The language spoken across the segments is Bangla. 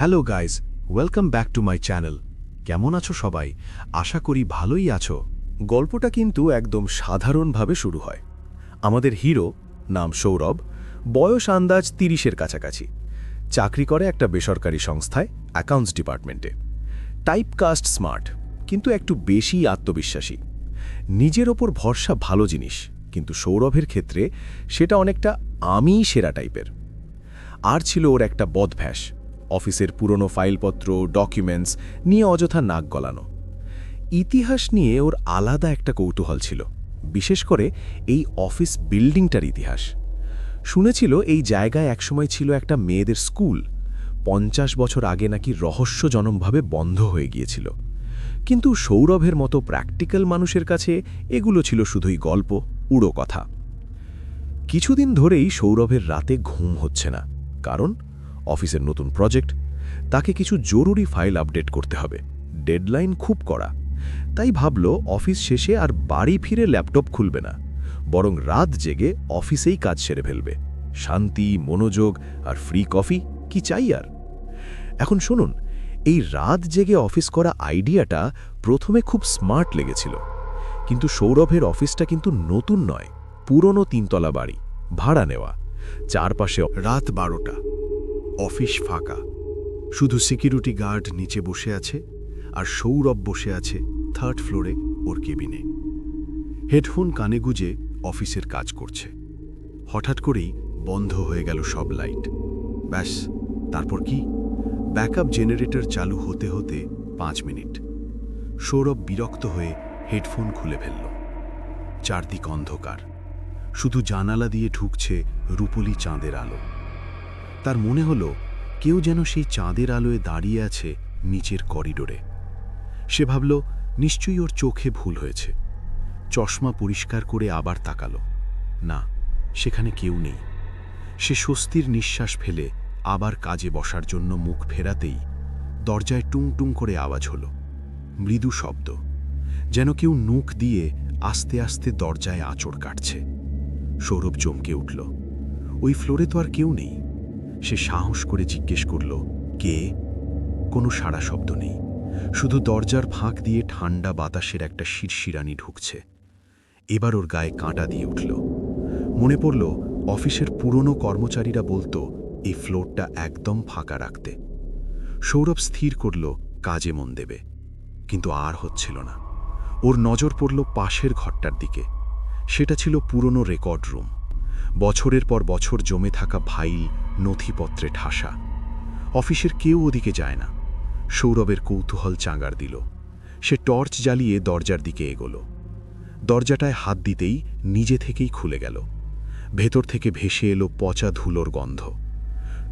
Hello guys, welcome back to my channel. কেমন আছো সবাই? আশা করি ভালোই আছো। গল্পটা কিন্তু একদম সাধারণভাবে শুরু হয়। আমাদের হিরো, নাম সৌরভ, বয়স আন্দাজ ৩০-এর কাছাকাছি। চাকরি করে একটা বেসরকারি সংস্থায়, অ্যাকাউন্টস ডিপার্টমেন্টে। টাইপকাস্ট স্মার্ট, কিন্তু একটু বেশি আত্মবিশ্বাসী। নিজের ওপর ভরসা ভালো জিনিস, কিন্তু সৌরভের ক্ষেত্রে সেটা অনেকটা আমিই সেরা টাইপের। আর ছিল ওর একটা বদভ্যাস, অফিসের পুরনো ফাইলপত্র, ডকুমেন্টস নিয়ে অযথা নাক গলানো। ইতিহাস নিয়ে ওর আলাদা একটা কৌতূহল ছিল, বিশেষ করে এই অফিস বিল্ডিংটার ইতিহাস। শুনেছিল এই জায়গায় একসময় ছিল একটা মেয়েদের স্কুল, ৫০ বছর আগে নাকি রহস্যজনকভাবে বন্ধ হয়ে গিয়েছিল। কিন্তু সৌরভের মতো প্র্যাকটিক্যাল মানুষের কাছে এগুলো ছিল শুধুই গল্প, উড়ো কথা। কিছুদিন ধরেই সৌরভের রাতে ঘুম হচ্ছে না, কারণ অফিসের নতুন প্রজেক্ট, তাকে কিছু জরুরি ফাইল আপডেট করতে হবে, ডেডলাইন খুব কড়া। তাই ভাবল অফিস শেষে আর বাড়ি ফিরে ল্যাপটপ খুলবে না, বরং রাত জেগে অফিসেই কাজ সেরে ফেলবে। শান্তি, মনোযোগ আর ফ্রি কফি, কি চাই আর। এখন শুনুন, এই রাত জেগে অফিস করা আইডিয়াটা প্রথমে খুব স্মার্ট লেগেছিল। কিন্তু সৌরভের অফিসটা কিন্তু নতুন নয়, পুরনো ৩তলা বাড়ি, ভাড়া নেওয়া। চারপাশে রাত ১২টা, অফিস ফাঁকা, শুধু সিকিউরিটি গার্ড নিচে বসে আছে, আর সৌরভ বসে আছে 3rd ফ্লোরে ওর কেবিনে। হেডফোন কানে গুজে অফিসের কাজ করছে। হঠাৎ করেই বন্ধ হয়ে গেল সব লাইট। ব্যাস, তারপর কি? ব্যাকআপ জেনারেটর চালু হতে হতে 5 মিনিট। সৌরভ বিরক্ত হয়ে হেডফোন খুলে ফেলল। চারদিক অন্ধকার, শুধু জানালা দিয়ে ঢুকছে রূপলি চাঁদের আলো। তার মনে হলো কেউ যেন সেই চাঁদের আলোয় দাঁড়িয়ে আছে নিচের করিডোরে। সে ভাবল নিশ্চয়ই ওর চোখে ভুল হয়েছে। চশমা পরিষ্কার করে আবার তাকালো। না, সেখানে কেউ নেই। সে স্বস্তির নিঃশ্বাস ফেলে আবার কাজে বসার জন্য মুখ ফেরাতেই দরজায় টুং টুং করে আওয়াজ হলো। মৃদু শব্দ, যেন কেউ নুক দিয়ে আস্তে আস্তে দরজায় আঁচড় কাটছে। সৌরভ চমকে উঠল। ওই ফ্লোরে তো আর কেউ নেই। সে সাহস করে জিজ্ঞেস করল, কে? কোনো সাড়া শব্দ নেই, শুধু দরজার ফাঁক দিয়ে ঠান্ডা বাতাসের একটা শিরশিরানি ঢুকছে। এবার ওর গায়ে কাঁটা দিয়ে উঠল। মনে পড়ল অফিসের পুরনো কর্মচারীরা বলতো এই ফ্লোরটা একদম ফাঁকা রাখতে। সৌরভ স্থির করল কাজে মন দেবে, কিন্তু আর হচ্ছিল না। ওর নজর পড়ল পাশের ঘরটার দিকে। সেটা ছিল পুরনো রেকর্ড রুম, বছরের পর বছর জমে থাকা ফাইল, নথিপত্রে ঠাসা। অফিসের কেউ ওদিকে যায় না। সৌরভের কৌতূহল চাঙ্গার দিল। সে টর্চ জ্বালিয়ে দরজার দিকে এগোল। দরজাটায় হাত দিতেই নিজে থেকেই খুলে গেল। ভেতর থেকে ভেসে এলো পচা ধুলোর গন্ধ।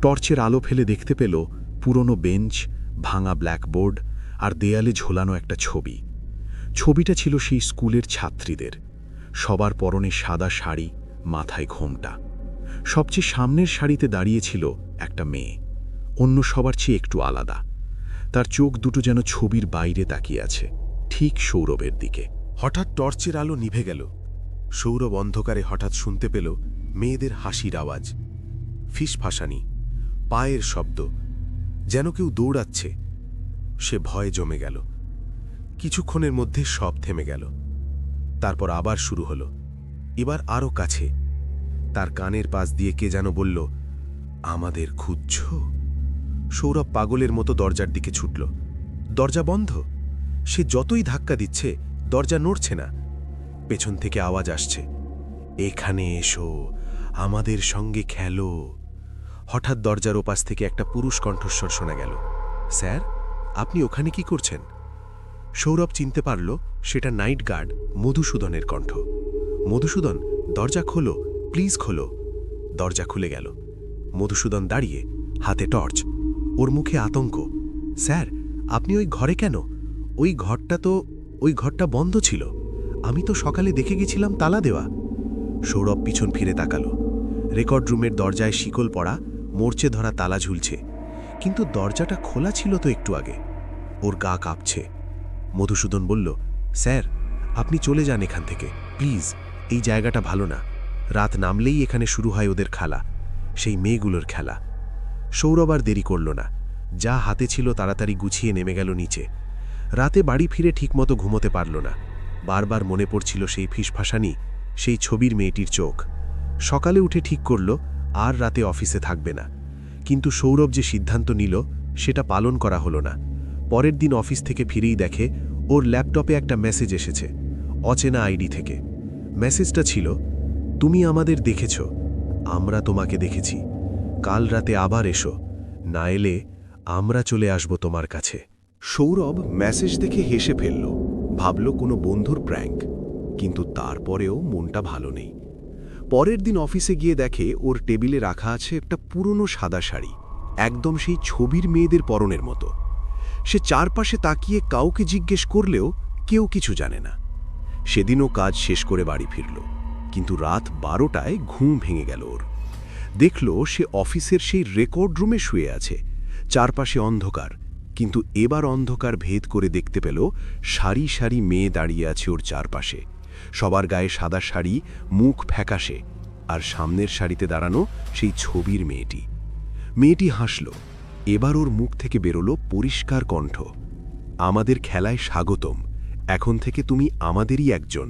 টর্চের আলো ফেলে দেখতে পেল পুরনো বেঞ্চ, ভাঙা ব্ল্যাকবোর্ড আর দেয়ালে ঝোলানো একটা ছবি। ছবিটা ছিল সেই স্কুলের ছাত্রীদের, সবার পরনে সাদা শাড়ি, মাথায় ঘোমটা। সবচেয়ে সামনের সারিতে দাঁড়িয়েছিল একটা মেয়ে, অন্য সবার চেয়ে একটু আলাদা। তার চোখ দুটো যেন ছবির বাইরে তাকিয়ে আছে, ঠিক সৌরভের দিকে। হঠাৎ টর্চের আলো নিভে গেল। সৌরভ অন্ধকারে হঠাৎ শুনতে পেল মেয়েদের হাসির আওয়াজ, ফিসফাসানি, পায়ের শব্দ, যেন কেউ দৌড়াচ্ছে। সে ভয়ে জমে গেল। কিছুক্ষণের মধ্যে সব থেমে গেল। তারপর আবার শুরু হলো, এবার আরও কাছে। তার কানের পাশ দিয়ে কে যেন বলল, আমাদের খুঁজছ? সৌরভ পাগলের মতো দরজার দিকে ছুটল। দরজা বন্ধ। সে যতই ধাক্কা দিচ্ছে দরজা নড়ছে না। পেছন থেকে আওয়াজ আসছে, এখানে এসো, আমাদের সঙ্গে খেলো। হঠাৎ দরজার ওপাশ থেকে একটা পুরুষ কণ্ঠস্বর শোনা গেল, স্যার, আপনি ওখানে কি করছেন? সৌরভ চিনতে পারল সেটা নাইট গার্ড মধুসূদনের কণ্ঠ। মধুসূদন, দরজা খোলো, প্লিজ খোলো। দরজা খুলে গেল। মধুসূদন দাঁড়িয়ে, হাতে টর্চ, ওর মুখে আতঙ্ক। স্যার, আপনি ওই ঘরে কেন? ওই ঘরটা বন্ধ ছিল। আমি তো সকালে দেখে গেছিলাম তালা দেওয়া। সৌরভ পিছন ফিরে তাকালো। রেকর্ড রুমের দরজায় শিকল পড়া, মোর্চে ধরা তালা ঝুলছে, কিন্তু দরজাটা খোলা ছিল তো একটু আগে। ওর গা কাঁপছে। মধুসূদন বলল, স্যার, আপনি চলে যান এখান থেকে, প্লিজ। এই জায়গাটা ভালো না। রাত নামলেই এখানে শুরু হয় ওদের খেলা, সেই মেয়েগুলোর খেলা। সৌরভ আর দেরি করল না, যা হাতে ছিল তাড়াতাড়ি গুছিয়ে নেমে গেল নিচে। রাতে বাড়ি ফিরে ঠিকমতো ঘুমোতে পারল না। বারবার মনে পড়ছিল সেই ফিসফাসানি, সেই ছবির মেয়েটির চোখ। সকালে উঠে ঠিক করল আর রাতে অফিসে থাকবে না। কিন্তু সৌরভ যে সিদ্ধান্ত নিল সেটা পালন করা হলো না। পরের দিন অফিস থেকে ফিরেই দেখে ওর ল্যাপটপে একটা মেসেজ এসেছে, অচেনা আইডি থেকে। মেসেজটা ছিল, তুমি আমাদের দেখেছ, আমরা তোমাকে দেখেছি, কাল রাতে আবার এসো, না এলে আমরা চলে আসব তোমার কাছে। সৌরভ মেসেজ দেখে হেসে ফেলল, ভাবল কোনো বন্ধুর প্র্যাঙ্ক। কিন্তু তারপরেও মনটা ভালো নেই। পরের দিন অফিসে গিয়ে দেখে ওর টেবিলে রাখা আছে একটা পুরনো সাদা শাড়ি, একদম সেই ছবির মেয়েদের পরনের মতো। সে চারপাশে তাকিয়ে কাউকে জিজ্ঞেস করলেও কেউ কিছু জানে না। সেদিনও কাজ শেষ করে বাড়ি ফিরল, কিন্তু রাত 12টায় ঘুম ভেঙে গেল ওর। দেখল সে অফিসের সেই রেকর্ড রুমে শুয়ে আছে। চারপাশে অন্ধকার, কিন্তু এবার অন্ধকার ভেদ করে দেখতে পেল সারি সারি মেয়ে দাঁড়িয়ে আছে ওর চারপাশে। সবার গায়ে সাদা শাড়ি, মুখ ফ্যাকাশে, আর সামনের সারিতে দাঁড়ানো সেই ছবির মেয়েটি। মেয়েটি হাসল। এবার ওর মুখ থেকে বেরোলো পরিষ্কার কণ্ঠ, আমাদের খেলায় স্বাগতম, এখন থেকে তুমি আমাদেরই একজন।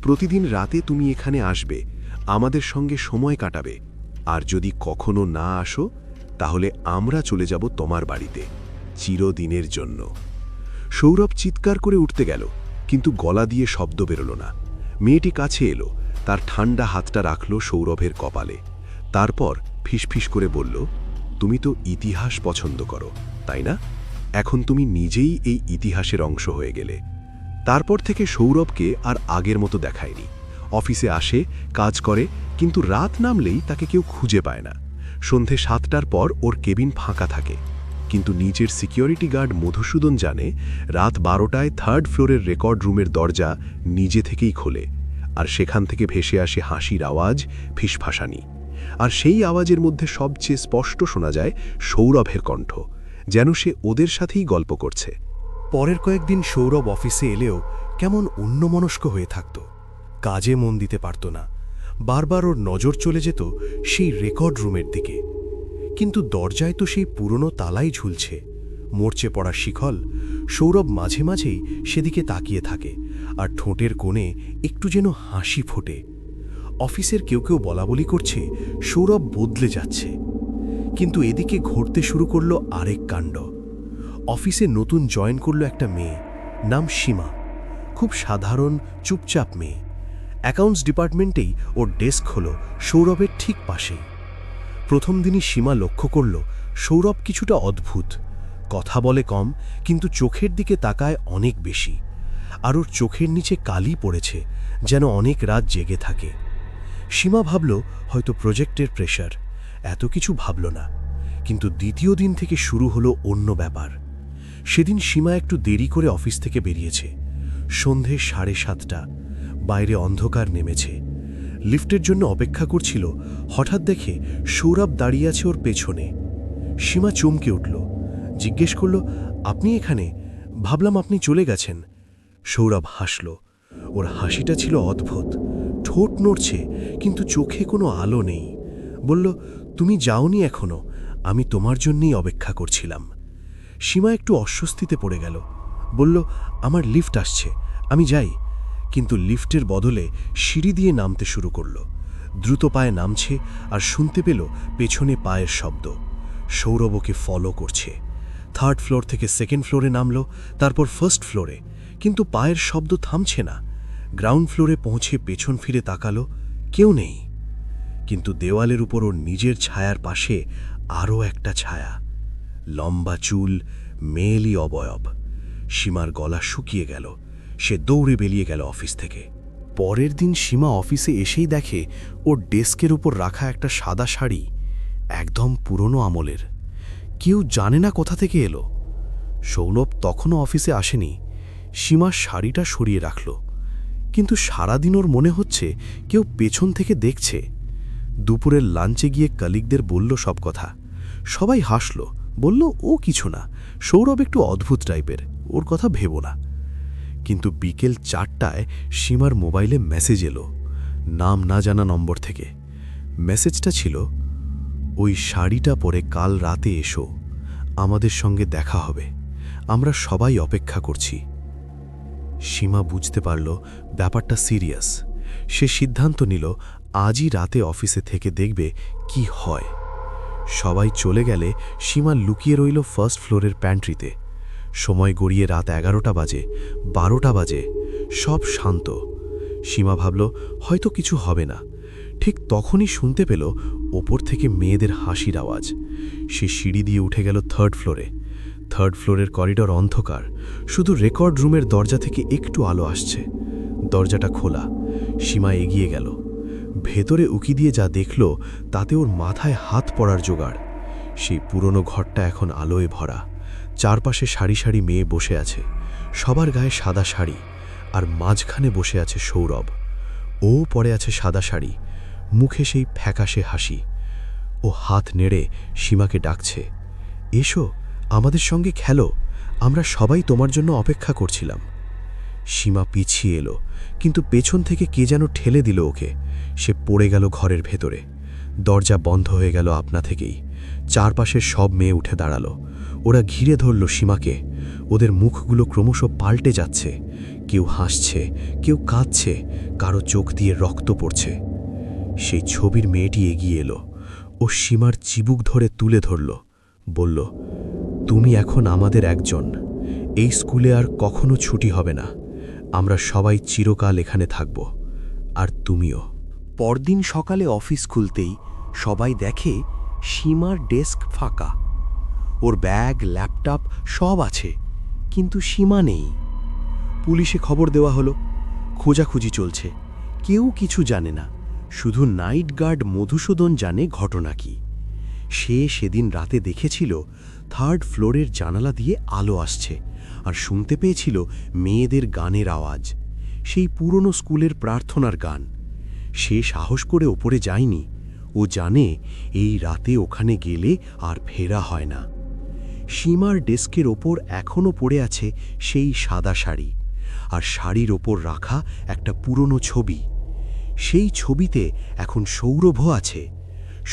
প্রতিদিন রাতে তুমি এখানে আসবে, আমাদের সঙ্গে সময় কাটাবে, আর যদি কখনো না আসো তাহলে আমরা চলে যাব তোমার বাড়িতে, চিরদিনের জন্য। সৌরভ চিৎকার করে উঠতে গেল, কিন্তু গলা দিয়ে শব্দ বেরোল না। মেয়েটি কাছে এলো, তার ঠান্ডা হাতটা রাখল সৌরভের কপালে। তারপর ফিসফিস করে বলল, তুমি তো ইতিহাস পছন্দ করো, তাই না? এখন তুমি নিজেই এই ইতিহাসের অংশ হয়ে গেলে। তারপর থেকে সৌরভকে আর আগের মতো দেখায়নি। অফিসে আসে, কাজ করে, কিন্তু রাত নামলেই তাকে কেউ খুঁজে পায় না। সন্ধে 7টার পর ওর কেবিন ফাঁকা থাকে, কিন্তু নিচের সিকিউরিটি গার্ড মধুসূদন জানে রাত 12টায় 3rd ফ্লোরের রেকর্ড রুমের দরজা নিজে থেকেই খোলে, আর সেখান থেকে ভেসে আসে হাসির আওয়াজ, ফিসফাসানি। আর সেই আওয়াজের মধ্যে সবচেয়ে স্পষ্ট শোনা যায় সৌরভের কণ্ঠ, যেন সে ওদের সাথেই গল্প করছে। পরের কয়েকদিন সৌরভ অফিসে এলেও কেমন অন্যমনস্ক হয়ে থাকত, কাজে মন দিতে পারত না। বারবার ওর নজর চলে যেত সেই রেকর্ড রুমের দিকে, কিন্তু দরজায় তো সেই পুরনো তালাই ঝুলছে, মরচে পড়া শিখল। সৌরভ মাঝে মাঝেই সেদিকে তাকিয়ে থাকে, আর ঠোঁটের কোণে একটু যেন হাসি ফোটে। অফিসের কেউ কেউ বলাবলি করছে সৌরভ বদলে যাচ্ছে, কিন্তু এদিকে ঘটতে শুরু করলো আরেক কাণ্ড। অফিসে নতুন জয়েন করলো একটা মেয়ে, নাম সীমা। খুব সাধারণ, চুপচাপ মেয়ে। অ্যাকাউন্টস ডিপার্টমেন্টেই ওর ডেস্ক হলো সৌরভের ঠিক পাশেই। প্রথম দিনই সীমা লক্ষ্য করল সৌরভ কিছুটা অদ্ভুত, কথা বলে কম, কিন্তু চোখের দিকে তাকায় অনেক বেশি। আর ওর চোখের নিচে কালি পড়েছে, যেন অনেক রাত জেগে থাকে। সীমা ভাবল হয়তো প্রজেক্টের প্রেশার, এত কিছু ভাবল না। কিন্তু দ্বিতীয় দিন থেকে শুরু হলো অন্য ব্যাপার। সেদিন সীমা একটু দেরি করে অফিস থেকে বেরিয়েছে। সন্ধে 7:30, বাইরে অন্ধকার নেমেছে। লিফটের জন্য অপেক্ষা করছিল, হঠাৎ দেখে সৌরভ দাঁড়িয়ে আছে ওর পেছনে। সীমা চমকে উঠল, জিজ্ঞেস করল, আপনি এখানে? ভাবলাম আপনি চলে গেছেন। সৌরভ হাসল। ওর হাসিটা ছিল অদ্ভুত, ঠোঁট নড়ছে, কিন্তু চোখে কোনো আলো নেই। বলল, তুমি যাওনি এখনো, আমি তোমার জন্যই অপেক্ষা করছিলাম। সীমা একটু অস্বস্তিতে পড়ে গেল, বলল, আমার লিফট আসছে, আমি যাই। কিন্তু লিফটের বদলে সিঁড়ি দিয়ে নামতে শুরু করল। দ্রুত পায়ে নামছে, আর শুনতে পেল পেছনে পায়ের শব্দ। সৌরভ ওকে ফলো করছে। 3rd ফ্লোর থেকে 2nd ফ্লোরে নামল, তারপর 1st ফ্লোরে, কিন্তু পায়ের শব্দ থামছে না। গ্রাউন্ড ফ্লোরে পৌঁছে পেছন ফিরে তাকালো, কেউ নেই। কিন্তু দেওয়ালের উপর ওর নিজের ছায়ার পাশে আরও একটা ছায়া, লম্বা চুল, মেয়েলি অবয়ব। সীমার গলা শুকিয়ে গেল, সে দৌড়ে বেরিয়ে গেল অফিস থেকে। পরের দিন সীমা অফিসে এসেই দেখে ওর ডেস্কের উপর রাখা একটা সাদা শাড়ি, একদম পুরনো আমলের। কেউ জানে না কোথা থেকে এলো। সৌরভ তখনও অফিসে আসেনি। সীমা শাড়িটা সরিয়ে রাখল, কিন্তু সারাদিন ওর মনে হচ্ছে কেউ পেছন থেকে দেখছে। দুপুরের লাঞ্চে গিয়ে কলিগদের বলল সব কথা। সবাই হাসল, বলল ও কিছু না, সৌরভ একটু অদ্ভুত টাইপের, ওর কথা ভেবো না। কিন্তু বিকেল 4টায় সীমার মোবাইলে মেসেজ এলো, নাম না জানা নম্বর থেকে। মেসেজটা ছিল, ওই শাড়িটা পরে কাল রাতে এসো, আমাদের সঙ্গে দেখা হবে, আমরা সবাই অপেক্ষা করছি। সীমা বুঝতে পারল ব্যাপারটা সিরিয়াস। সে সিদ্ধান্ত নিল আজই রাতে অফিসে থেকে দেখবে কি হয়। সবাই চলে গেলে সীমা লুকিয়ে রইল ফার্স্ট ফ্লোরের প্যান্ট্রিতে। সময় গড়িয়ে রাত 11টা বাজে, 12টা বাজে, সব শান্ত। সীমা ভাবল হয়তো কিছু হবে না। ঠিক তখনই শুনতে পেল ওপর থেকে মেয়েদের হাসির আওয়াজ। সে সিঁড়ি দিয়ে উঠে গেল থার্ড ফ্লোরে। থার্ড ফ্লোরের করিডর অন্ধকার, শুধু রেকর্ড রুমের দরজা থেকে একটু আলো আসছে। দরজাটা খোলা। সীমা এগিয়ে গেল। ভেতরে উকি দিয়ে যা দেখল তাতে ওর মাথায় হাত পড়ার জোগাড়। সেই পুরনো ঘরটা এখন আলোয় ভরা। চারপাশে সারি সারি মেয়ে বসে আছে, সবার গায়ে সাদা শাড়ি, আর মাঝখানে বসে আছে সৌরভ। ও পরে আছে সাদা শাড়ি, মুখে সেই ফ্যাকাশে হাসি। ও হাত নেড়ে সীমাকে ডাকছে, এসো আমাদের সঙ্গে খেলো, আমরা সবাই তোমার জন্য অপেক্ষা করছিলাম। সীমা পিছিয়ে এলো, কিন্তু পেছন থেকে কে যেন ঠেলে দিল ওকে। সে পড়ে গেল ঘরের ভেতরে। দরজা বন্ধ হয়ে গেল আপনা থেকেই। চারপাশের সব মেয়ে উঠে দাঁড়ালো। ওরা ঘিরে ধরল সীমাকে। ওদের মুখগুলো ক্রমশ পাল্টে যাচ্ছে। কেউ হাসছে, কেউ কাঁদছে, কারো চোখ দিয়ে রক্ত পড়ছে। সেই ছবির মেয়েটি এগিয়ে এলো। ও সীমার চিবুক ধরে তুলে ধরল, বলল, তুমি এখন আমাদের একজন। এই স্কুলে আর কখনো ছুটি হবে না। আমরা সবাই চিরকাল এখানে থাকব, আর তুমিও। পরদিন সকালে অফিস খুলতেই সবাই দেখে সীমার ডেস্ক ফাঁকা। ওর ব্যাগ, ল্যাপটপ সব আছে, কিন্তু সীমা নেই। পুলিশে খবর দেওয়া হলো, খোঁজাখুঁজি চলছে। কেউ কিছু জানে না, শুধু নাইট গার্ড মধুসূদন জানে ঘটনা কি। সে সেদিন রাতে দেখেছিল থার্ড ফ্লোরের জানালা দিয়ে আলো আসছে, আর শুনতে পেয়েছিল মেয়েদের গানের আওয়াজ, সেই পুরনো স্কুলের প্রার্থনার গান। সে সাহস করে ওপরে যায়নি। ও জানে এই রাতে ওখানে গেলে আর ফেরা হয় না। সীমার ডেস্কের ওপর এখনও পড়ে আছে সেই সাদা শাড়ি, আর শাড়ির ওপর রাখা একটা পুরনো ছবি। সেই ছবিতে এখন সৌরভও আছে,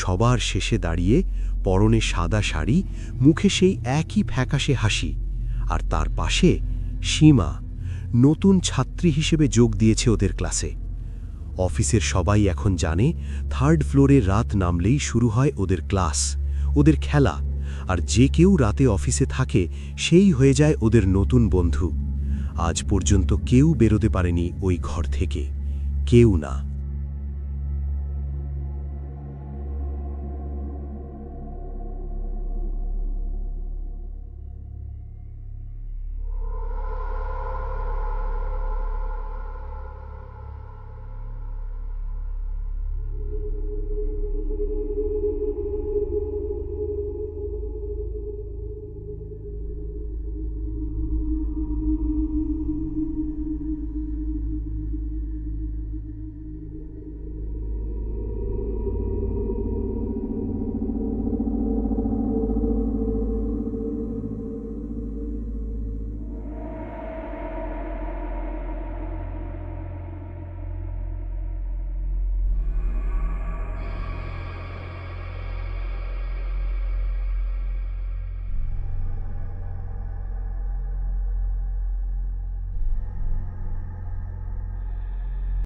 সবার শেষে দাঁড়িয়ে, পরনে সাদা শাড়ি, মুখে সেই একই ফ্যাকাশে হাসি। আর তার পাশে সীমা, নতুন ছাত্রী হিসেবে যোগ দিয়েছে ওদের ক্লাসে। অফিসের সবাই এখন জানে থার্ড ফ্লোরে রাত নামলেই শুরু হয় ওদের ক্লাস, ওদের খেলা, আর যে কেউ রাতে অফিসে থাকে সেই হয়ে যায় ওদের নতুন বন্ধু। আজ পর্যন্ত কেউ বেরোতে পারেনি ওই ঘর থেকে, কেউ না।